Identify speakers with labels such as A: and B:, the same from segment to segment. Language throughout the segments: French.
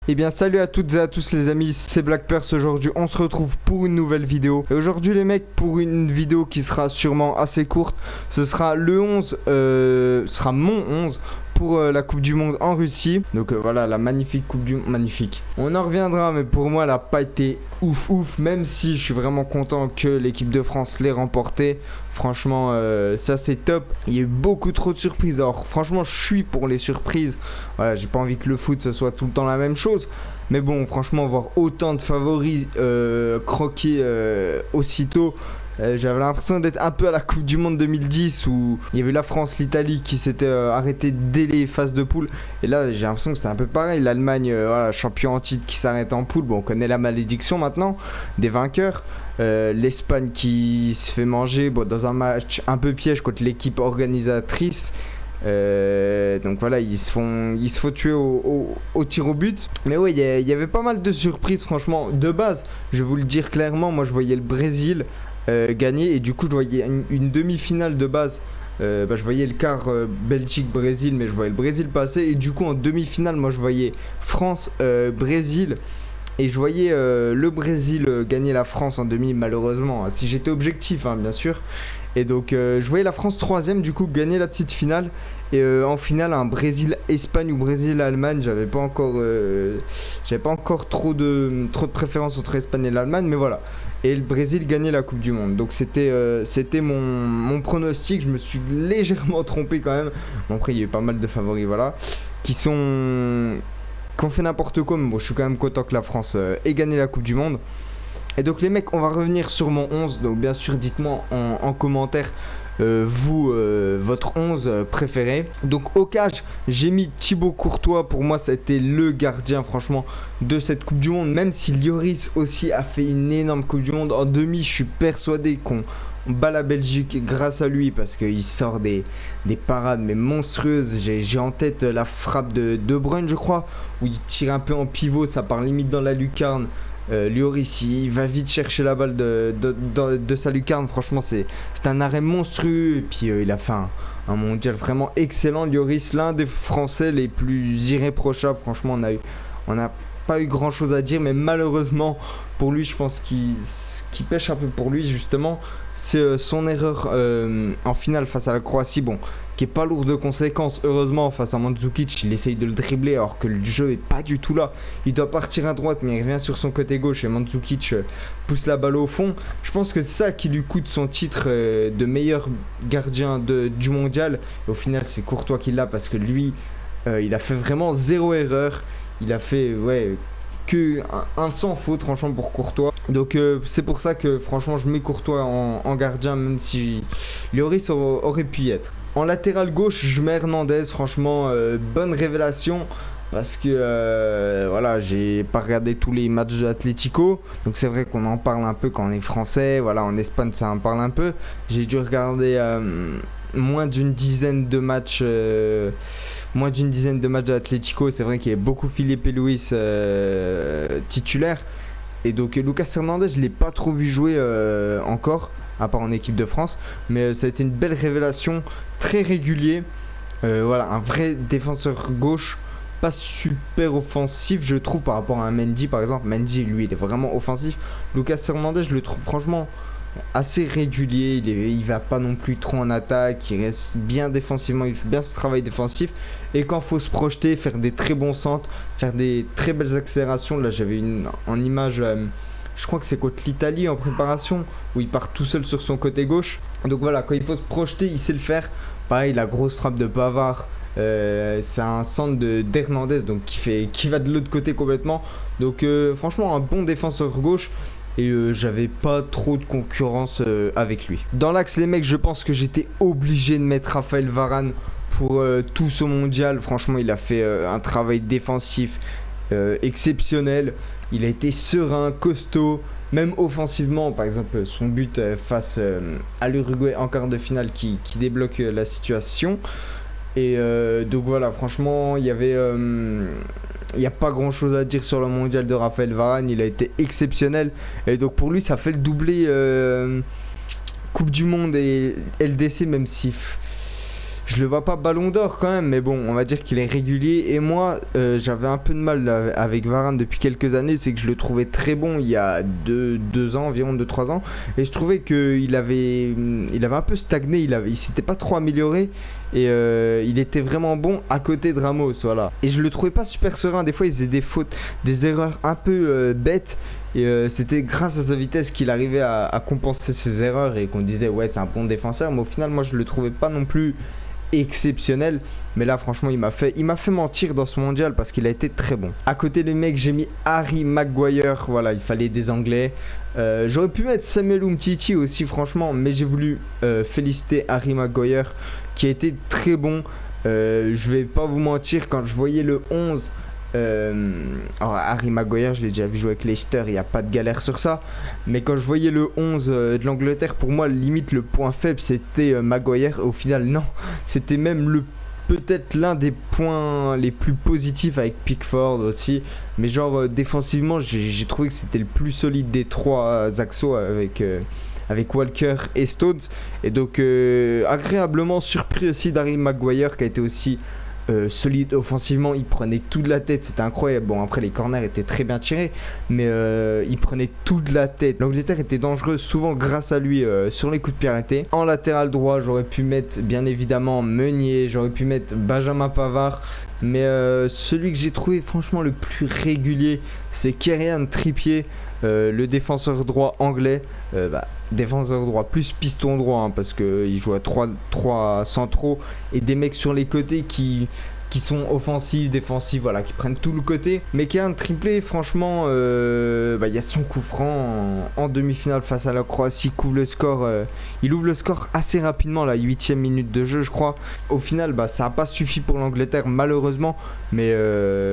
A: Eh bien salut à toutes et à tous les amis, c'est Black Purse. Aujourd'hui on se retrouve pour une nouvelle vidéo. Et aujourd'hui les mecs, pour une vidéo qui sera sûrement assez courte, ce sera le 11, ce sera mon 11 pour la Coupe du Monde en Russie. Donc voilà, la magnifique Coupe du Monde, magnifique. On en reviendra, mais pour moi elle n'a pas été ouf, même si je suis vraiment content que l'équipe de France l'ait remporté. Franchement, ça c'est top. Il y a eu beaucoup trop de surprises. Alors franchement, je suis pour les surprises. Voilà, j'ai pas envie que le foot ce soit tout le temps la même chose. Mais bon, franchement, voir autant de favoris croquer aussitôt. J'avais l'impression d'être un peu à la Coupe du Monde 2010 où il y avait la France, l'Italie qui s'était arrêté dès les phases de poule. Et là, j'ai l'impression que c'était un peu pareil. L'Allemagne, voilà, champion en titre qui s'arrête en poule. Bon, on connaît la malédiction maintenant des vainqueurs. L'Espagne qui se fait manger dans un match un peu piège contre l'équipe organisatrice. Donc voilà, ils se font tuer au tir au but. Mais ouais, il y avait pas mal de surprises, franchement. De base, je vais vous le dire clairement, moi je voyais le Brésil gagner. Et du coup, je voyais une demi-finale de base. Je voyais le quart Belgique-Brésil, mais je voyais le Brésil passer. Et du coup, en demi-finale, moi je voyais France-Brésil. Et je voyais le Brésil gagner la France en demi, malheureusement, si j'étais objectif, hein, bien sûr. Et donc je voyais la France troisième, du coup, gagner la petite finale. Et en finale, un Brésil-Espagne ou Brésil-Allemagne. J'avais pas encore trop de préférence entre Espagne et l'Allemagne, mais voilà. Et le Brésil gagnait la Coupe du Monde. Donc c'était mon pronostic. Je me suis légèrement trompé quand même. Bon, après, il y a eu pas mal de favoris, voilà, qui ont fait n'importe quoi, mais bon, je suis quand même content que la France ait gagné la Coupe du Monde. Et donc les mecs, on va revenir sur mon 11. Donc bien sûr, dites-moi en commentaire votre 11 préféré. Donc au cage, j'ai mis Thibaut Courtois. Pour moi, ça a été le gardien, franchement, de cette Coupe du Monde. Même si Lloris aussi a fait une énorme Coupe du Monde. En demi, je suis persuadé qu'on bat la Belgique grâce à lui parce qu'il sort des parades mais monstrueuses. J'ai en tête la frappe de Bruyne, je crois, où il tire un peu en pivot, ça part limite dans la lucarne. Lloris, il va vite chercher la balle de sa lucarne. Franchement, c'est un arrêt monstrueux. Et puis il a fait un mondial vraiment excellent. Lloris, l'un des Français les plus irréprochables. Franchement, on n'a pas eu grand chose à dire, mais malheureusement pour lui, je pense qui pêche un peu pour lui justement, c'est son erreur en finale face à la Croatie, bon, qui est pas lourde de conséquences. Heureusement, face à Mandzukic, il essaye de le dribbler alors que le jeu est pas du tout là. Il doit partir à droite, mais il revient sur son côté gauche et Mandzukic pousse la balle au fond. Je pense que c'est ça qui lui coûte son titre de meilleur gardien du mondial. Et au final, c'est Courtois qui l'a parce que lui, il a fait vraiment zéro erreur. Il a fait, ouais, que un sans faute, franchement, pour Courtois. Donc c'est pour ça que franchement je mets Courtois en gardien, même si Lloris aurait pu y être. En latéral gauche, je mets Hernandez. Franchement, bonne révélation. Parce que voilà, j'ai pas regardé tous les matchs de l'Atlético. Donc c'est vrai qu'on en parle un peu quand on est français. Voilà, en Espagne ça en parle un peu. J'ai dû regarder moins d'une dizaine de matchs de l'Atlético. C'est vrai qu'il y a beaucoup Filipe Luis titulaire. Et donc Lucas Hernandez, je l'ai pas trop vu jouer encore, à part en équipe de France. Mais ça a été une belle révélation, très régulier. Voilà, un vrai défenseur gauche, pas super offensif, je trouve, par rapport à un Mendy par exemple. Mendy, lui, il est vraiment offensif. Lucas Hernandez, je le trouve franchement assez régulier. Il va pas non plus trop en attaque, il reste bien défensivement, il fait bien ce travail défensif. Et quand il faut se projeter, faire des très bons centres, faire des très belles accélérations. Là, j'avais une en image. Je crois que c'est contre l'Italie en préparation, où il part tout seul sur son côté gauche. Donc voilà, quand il faut se projeter, il sait le faire. Pareil, la grosse frappe de Pavard. C'est un centre d'Hernandez, donc qui va de l'autre côté complètement. Donc franchement, un bon défenseur gauche. Et j'avais pas trop de concurrence avec lui. Dans l'axe, les mecs, je pense que j'étais obligé de mettre Raphaël Varane pour tout ce mondial. Franchement, il a fait un travail défensif exceptionnel. Il a été serein, costaud, même offensivement. Par exemple, son but face à l'Uruguay en quart de finale qui débloque la situation. Et donc voilà, franchement, il n'y a pas grand chose à dire sur le mondial de Raphaël Varane. Il a été exceptionnel. Et donc pour lui, ça fait le doublé Coupe du Monde et LDC, même si Je le vois pas Ballon d'Or quand même, mais bon, on va dire qu'il est régulier. Et moi, j'avais un peu de mal avec Varane depuis quelques années. C'est que je le trouvais très bon il y a 2 ans, environ 2-3 ans. Et je trouvais qu'il avait un peu stagné. Il s'était pas trop amélioré. Et il était vraiment bon à côté de Ramos, voilà. Et je le trouvais pas super serein. Des fois, il faisait des fautes, des erreurs un peu bêtes. Et c'était grâce à sa vitesse qu'il arrivait à compenser ses erreurs et qu'on disait ouais c'est un bon défenseur. Mais au final moi je le trouvais pas non plus exceptionnel. Mais là franchement il m'a fait mentir dans ce mondial parce qu'il a été très bon. À côté les mecs j'ai mis Harry Maguire. Voilà, il fallait des Anglais. J'aurais pu mettre Samuel Umtiti aussi franchement. Mais j'ai voulu féliciter Harry Maguire qui a été très bon. Je vais pas vous mentir, quand je voyais le 11, alors Harry Maguire, je l'ai déjà vu jouer avec Leicester, il n'y a pas de galère sur ça. Mais quand je voyais le 11 de l'Angleterre, pour moi, limite le point faible, c'était Maguire. Au final, non. C'était même peut-être l'un des points les plus positifs avec Pickford aussi. Mais genre, défensivement, j'ai trouvé que c'était le plus solide des trois axos avec Walker et Stones. Et donc, agréablement surpris aussi d'Harry Maguire qui a été aussi solide offensivement. Il prenait tout de la tête, c'était incroyable. Bon, après les corners étaient très bien tirés, mais il prenait tout de la tête. L'Angleterre était dangereuse souvent grâce à lui sur les coups de pied arrêtés. En latéral droit, j'aurais pu mettre bien évidemment Meunier, j'aurais pu mettre Benjamin Pavard, mais celui que j'ai trouvé franchement le plus régulier, c'est Kieran Trippier, le défenseur droit anglais. Défenseur droit plus piston droit, hein, parce qu'il joue à 3 centraux et des mecs sur les côtés qui sont offensifs, défensifs, voilà, qui prennent tout le côté. Mais qui a un triplé, franchement, il y a son coup franc en demi-finale face à la Croatie, il ouvre le score assez rapidement, la 8ème minute de jeu, je crois. Au final, ça n'a pas suffi pour l'Angleterre, malheureusement. Mais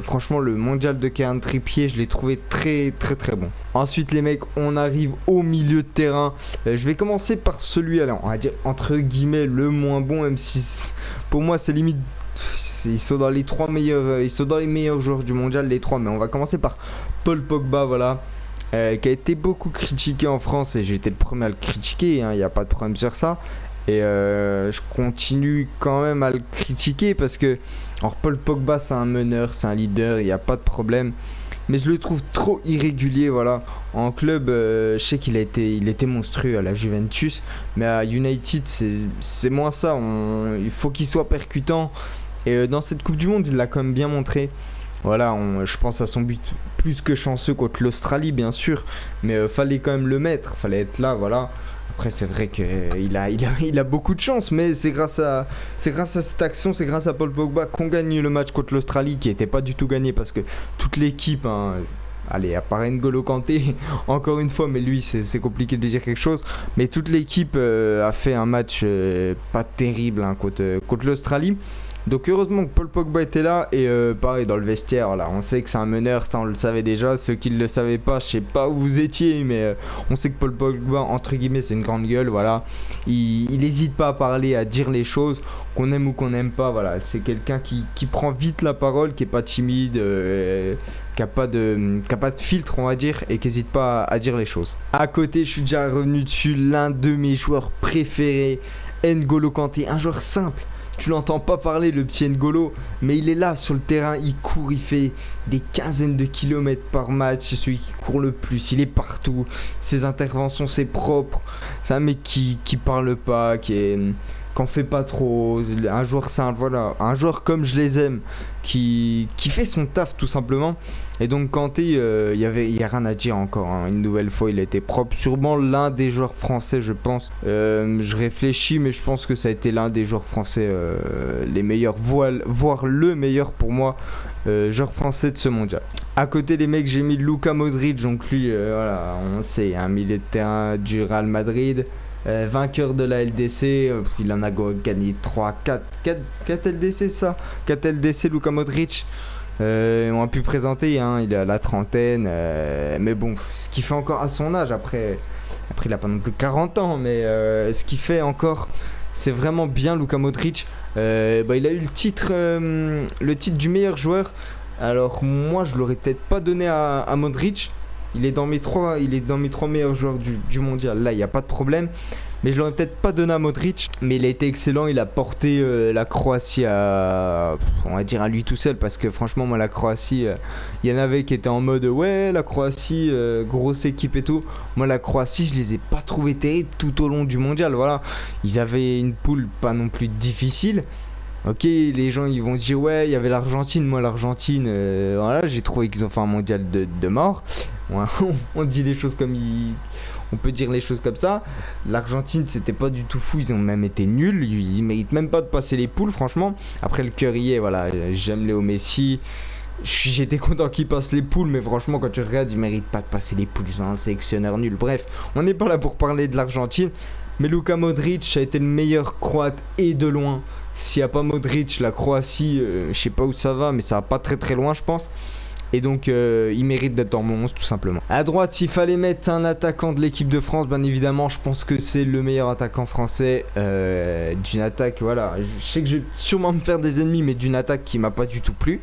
A: franchement, le mondial de Kieran Trippier, je l'ai trouvé très très très bon. Ensuite, les mecs, on arrive au milieu de terrain. Je vais commencer par celui, alors, on va dire entre guillemets, le moins bon, même si pour moi, c'est limite. Ils sont dans les meilleurs joueurs du mondial, les trois. Mais on va commencer par Paul Pogba, voilà, qui a été beaucoup critiqué en France et j'ai été le premier à le critiquer, il n'y a pas de problème sur ça. Et je continue quand même à le critiquer parce que, alors Paul Pogba c'est un meneur, c'est un leader, il n'y a pas de problème. Mais je le trouve trop irrégulier, voilà. En club, je sais qu'il était monstrueux à la Juventus, mais à United c'est moins ça. Il faut qu'il soit percutant. Et dans cette Coupe du Monde, il l'a quand même bien montré. Voilà, je pense à son but plus que chanceux contre l'Australie, bien sûr. Mais fallait quand même le mettre, fallait être là, voilà. Après, c'est vrai qu'il a beaucoup de chance, mais c'est grâce à cette action, c'est grâce à Paul Pogba qu'on gagne le match contre l'Australie, qui n'était pas du tout gagné parce que toute l'équipe, hein, allez, à part N'Golo Kanté, encore une fois, mais lui, c'est compliqué de dire quelque chose. Mais toute l'équipe a fait un match pas terrible, hein, contre l'Australie. Donc heureusement que Paul Pogba était là et pareil dans le vestiaire, là, on sait que c'est un meneur, ça on le savait déjà. Ceux qui ne le savaient pas, je sais pas où vous étiez, mais on sait que Paul Pogba, entre guillemets, c'est une grande gueule, voilà. Il n'hésite pas à parler, à dire les choses, qu'on aime ou qu'on n'aime pas, voilà. C'est quelqu'un qui prend vite la parole, qui est pas timide, qui a pas de filtre, on va dire, et qui n'hésite pas à dire les choses. À côté, je suis déjà revenu dessus, l'un de mes joueurs préférés, N'Golo Kanté, un joueur simple. Tu l'entends pas parler, le petit N'Golo, mais il est là sur le terrain, il court, il fait des quinzaines de kilomètres par match, c'est celui qui court le plus, il est partout, ses interventions c'est propre, c'est un mec qui parle pas, qu'en fait pas trop, un joueur simple, voilà, un joueur comme je les aime, qui fait son taf tout simplement. Et donc Kanté, il y a rien à dire encore, hein. Une nouvelle fois il a été propre, sûrement l'un des joueurs français je pense. Je réfléchis mais je pense que ça a été l'un des joueurs français les meilleurs, voire le meilleur pour moi joueur français de ce mondial. À côté les mecs, j'ai mis Luka Modric, donc lui voilà, on sait, un milieu de terrain du Real Madrid. Vainqueur de la LDC, il en a gagné 4 LDC, ça 4 LDC, Luka Modric. On a pu présenter, hein, il est à la trentaine, mais bon, ce qu'il fait encore à son âge, après il a pas non plus 40 ans, mais ce qu'il fait encore, c'est vraiment bien. Luka Modric, il a eu le titre du meilleur joueur. Alors moi je l'aurais peut-être pas donné à Modric. Il est dans mes trois meilleurs joueurs du mondial. Là, il n'y a pas de problème. mais je l'aurais peut-être pas donné à Modric. Mais il a été excellent, il a porté la Croatie à, on va dire, à lui tout seul, parce que franchement moi la Croatie, il y en avait qui étaient en mode ouais la Croatie, grosse équipe et tout. Moi la Croatie je les ai pas trouvés terribles tout au long du mondial, voilà. Ils avaient une poule pas non plus difficile. Ok, les gens ils vont dire ouais, il y avait l'Argentine. Moi, l'Argentine, voilà, j'ai trouvé qu'ils ont fait un mondial de mort. Ouais, on dit les choses comme on peut dire les choses comme ça. L'Argentine, c'était pas du tout fou. Ils ont même été nuls. Ils méritent même pas de passer les poules, franchement. Après, le cœur y est, voilà. J'aime Léo Messi. J'étais content qu'il passe les poules, mais franchement, quand tu regardes, il mérite pas de passer les poules. C'est un sélectionneur nul. Bref, on n'est pas là pour parler de l'Argentine. Mais Luka Modric a été le meilleur Croate et de loin. S'il n'y a pas Modric, la Croatie, je sais pas où ça va, mais ça va pas très très loin, je pense. Et donc, il mérite d'être dans mon 11 tout simplement. À droite, s'il fallait mettre un attaquant de l'équipe de France, bien évidemment, je pense que c'est le meilleur attaquant français d'une attaque. Voilà, je sais que je vais sûrement me faire des ennemis, mais d'une attaque qui m'a pas du tout plu.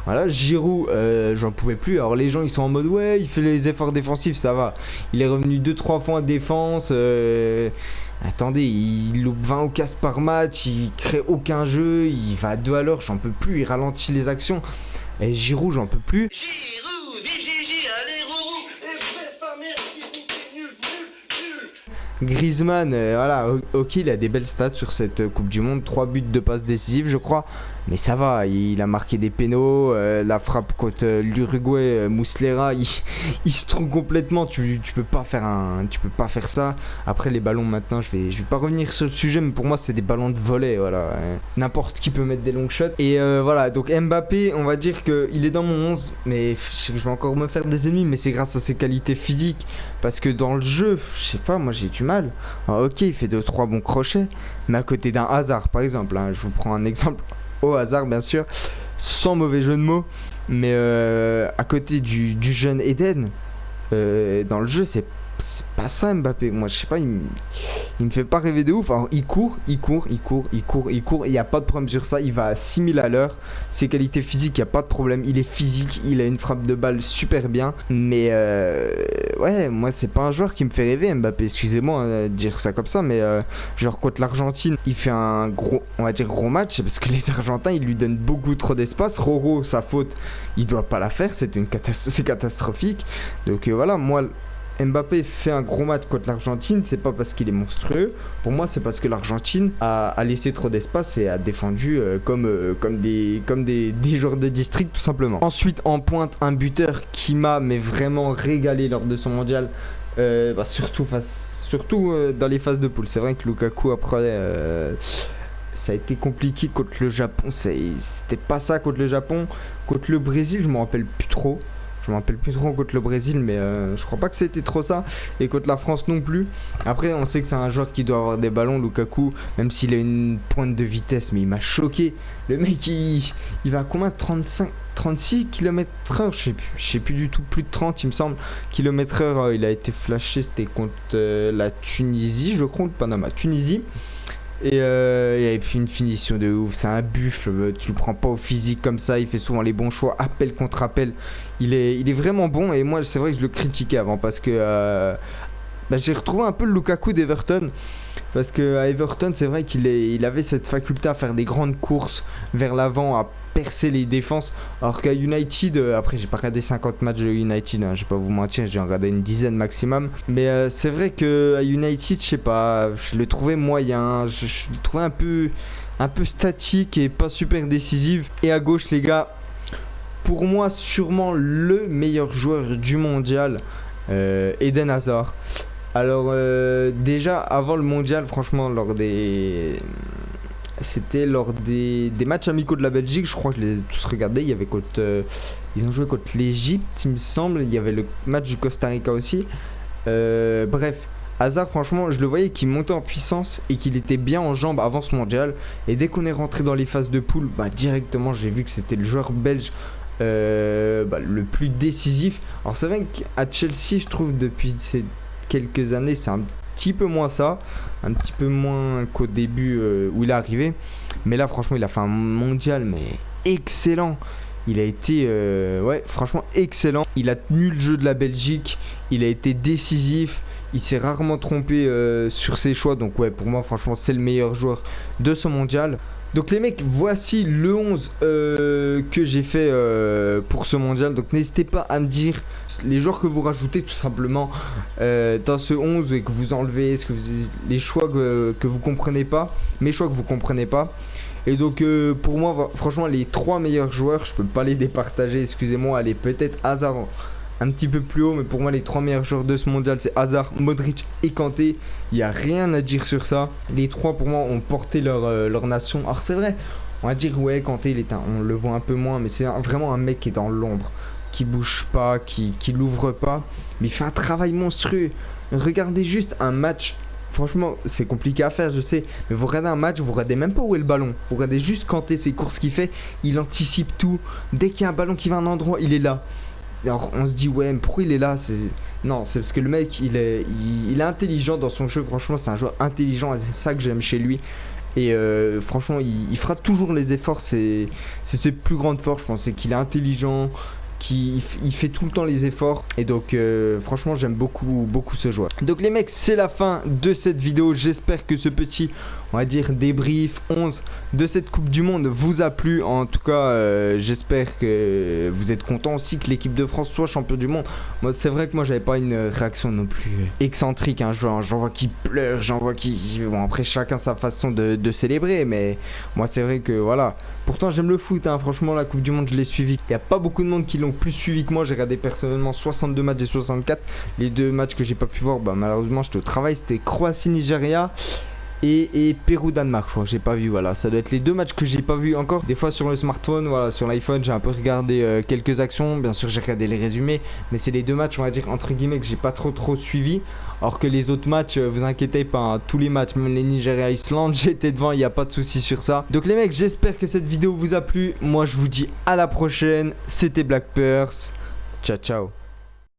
A: Voilà, Giroud, j'en pouvais plus. Alors, les gens, ils sont en mode ouais, il fait les efforts défensifs, ça va. Il est revenu 2-3 fois en défense. Attendez, il loupe 20 occasions par match, il crée aucun jeu, il va à 2 à l'heure, j'en peux plus, il ralentit les actions. Et Giroud, j'en peux plus.
B: Giroud, VGG, allez, Rourou, et baisse ta mère, nul.
A: Griezmann, voilà, ok, il a des belles stats sur cette Coupe du Monde, 3 buts de passes décisives, je crois. Mais ça va, il a marqué des pénaux, la frappe contre l'Uruguay, Muslera, il se trompe complètement, tu peux pas faire ça. Après les ballons maintenant, je vais pas revenir sur le sujet, mais pour moi c'est des ballons de volley, voilà. N'importe qui peut mettre des longs shots. Et voilà, donc Mbappé, on va dire qu'il est dans mon 11, mais je vais encore me faire des ennemis, mais c'est grâce à ses qualités physiques. Parce que dans le jeu, je sais pas, moi j'ai du mal. Alors, ok, il fait 2-3 bons crochets, mais à côté d'un Hazard par exemple, hein, je vous prends un exemple au hasard bien sûr, sans mauvais jeu de mots, mais à côté du jeune Eden, dans le jeu c'est pas ça Mbappé. Moi je sais pas, il me fait pas rêver de ouf. Alors, il court, il y a pas de problème sur ça, il va à 6000 à l'heure. Ses qualités physiques, il y a pas de problème, il est physique, il a une frappe de balle super bien, mais ouais, moi c'est pas un joueur qui me fait rêver Mbappé, excusez-moi de dire ça comme ça, mais genre contre l'Argentine, il fait un gros, on va dire gros match, parce que les Argentins ils lui donnent beaucoup trop d'espace. Roro, sa faute, il doit pas la faire, c'est catastrophique. Donc voilà, moi Mbappé fait un gros match contre l'Argentine, c'est pas parce qu'il est monstrueux. Pour moi, c'est parce que l'Argentine a laissé trop d'espace et a défendu comme des joueurs de district, tout simplement. Ensuite, en pointe, un buteur qui m'a mais vraiment régalé lors de son mondial, surtout dans les phases de poule. C'est vrai que Lukaku, après, ça a été compliqué contre le Japon. C'était pas ça contre le Japon. Contre le Brésil, je me rappelle plus trop. Je me rappelle plus trop contre le Brésil, mais je crois pas que c'était trop ça. Et contre la France non plus. Après, on sait que c'est un joueur qui doit avoir des ballons, Lukaku, même s'il a une pointe de vitesse, mais il m'a choqué. Le mec, il va à combien? 36 km/h, je sais plus du tout, plus de 30 il me semble, km/h. Il a été flashé, c'était contre la Tunisie, je crois, le Panama, Tunisie. Et puis une finition de ouf, c'est un buffle, tu le prends pas au physique comme ça, il fait souvent les bons choix, appel contre appel, il est vraiment bon. Et moi c'est vrai que je le critiquais avant parce que j'ai retrouvé un peu le Lukaku d'Everton, parce que à Everton c'est vrai qu'il avait cette faculté à faire des grandes courses vers l'avant, à percer les défenses, alors qu'à United, après j'ai pas regardé 50 matchs de United, hein, je vais pas vous mentir, j'ai regardé une dizaine maximum, mais c'est vrai que à United, je sais pas, je le trouvais moyen, je le trouvais un peu statique et pas super décisif. Et à gauche les gars, pour moi sûrement le meilleur joueur du mondial, Eden Hazard. Alors déjà avant le mondial, franchement, c'était lors des matchs amicaux de la Belgique, je crois que je les ai tous regardés. Il y avait ils ont joué contre l'Egypte, il me semble. Il y avait le match du Costa Rica aussi. Bref, Hazard, franchement, je le voyais qu'il montait en puissance et qu'il était bien en jambes avant ce mondial. Et dès qu'on est rentré dans les phases de poule, directement j'ai vu que c'était le joueur belge le plus décisif. Alors c'est vrai qu'à Chelsea, je trouve depuis ces quelques années, c'est un petit peu moins ça, un petit peu moins qu'au début où il est arrivé. Mais là, franchement, il a fait un mondial mais excellent. Il a été franchement excellent. Il a tenu le jeu de la Belgique, il a été décisif, Il s'est rarement trompé sur ses choix. Donc ouais, pour moi franchement c'est le meilleur joueur de ce mondial. Donc les mecs, voici le 11 que j'ai fait pour ce mondial. Donc n'hésitez pas à me dire les joueurs que vous rajoutez tout simplement dans ce 11 et que vous enlevez, les choix que vous comprenez pas, mes choix que vous comprenez pas. Et donc pour moi franchement les 3 meilleurs joueurs, je peux pas les départager, excusez-moi, allez peut-être Hazard un petit peu plus haut, mais pour moi les 3 meilleurs joueurs de ce mondial c'est Hazard, Modric et Kanté. Il n'y a rien à dire sur ça. Les 3 pour moi ont porté leur nation. Alors c'est vrai, on va dire ouais Kanté on le voit un peu moins, mais c'est vraiment un mec qui est dans l'ombre, qui bouge pas, qui l'ouvre pas, mais il fait un travail monstrueux. Regardez juste un match. Franchement, c'est compliqué à faire, je sais. Mais vous regardez un match, vous regardez même pas où est le ballon. Vous regardez juste Kanté, ses courses qu'il fait. Il anticipe tout. Dès qu'il y a un ballon qui va à un endroit, il est là. Alors on se dit ouais, mais pourquoi il est là? Non, c'est parce que le mec il est intelligent dans son jeu. Franchement c'est un joueur intelligent et c'est ça que j'aime chez lui. Et franchement il fera toujours les efforts. C'est ses plus grandes forces, je pense. C'est qu'il est intelligent, il fait tout le temps les efforts. Et donc franchement j'aime beaucoup ce joueur. Donc les mecs, c'est la fin de cette vidéo. J'espère que ce petit, on va dire, débrief 11 de cette Coupe du Monde vous a plu. En tout cas j'espère que vous êtes contents aussi que l'équipe de France soit champion du monde. Moi c'est vrai que moi j'avais pas une réaction non plus excentrique, hein. J'en vois qui pleurent, j'en vois qui... Bon après chacun sa façon de célébrer, mais moi c'est vrai que voilà. Pourtant j'aime le foot, hein. Franchement la Coupe du Monde je l'ai suivi. Il n'y a pas beaucoup de monde qui l'ont plus suivi que moi. J'ai regardé personnellement 62 matchs et 64. Les 2 matchs que j'ai pas pu voir, bah malheureusement j'étais au travail. C'était Croatie-Nigeria et Pérou-Danemark, je crois que j'ai pas vu. Voilà, ça doit être les 2 matchs que j'ai pas vu encore. Des fois sur le smartphone, voilà, sur l'iPhone j'ai un peu regardé quelques actions. Bien sûr j'ai regardé les résumés, mais c'est les 2 matchs, on va dire entre guillemets, que j'ai pas trop suivi. Alors que les autres matchs, vous inquiétez pas, hein, tous les matchs, même les Nigeria-Islande, j'étais devant, il n'y a pas de souci sur ça. Donc les mecs, j'espère que cette vidéo vous a plu. Moi je vous dis à la prochaine. C'était Black Purse, ciao ciao.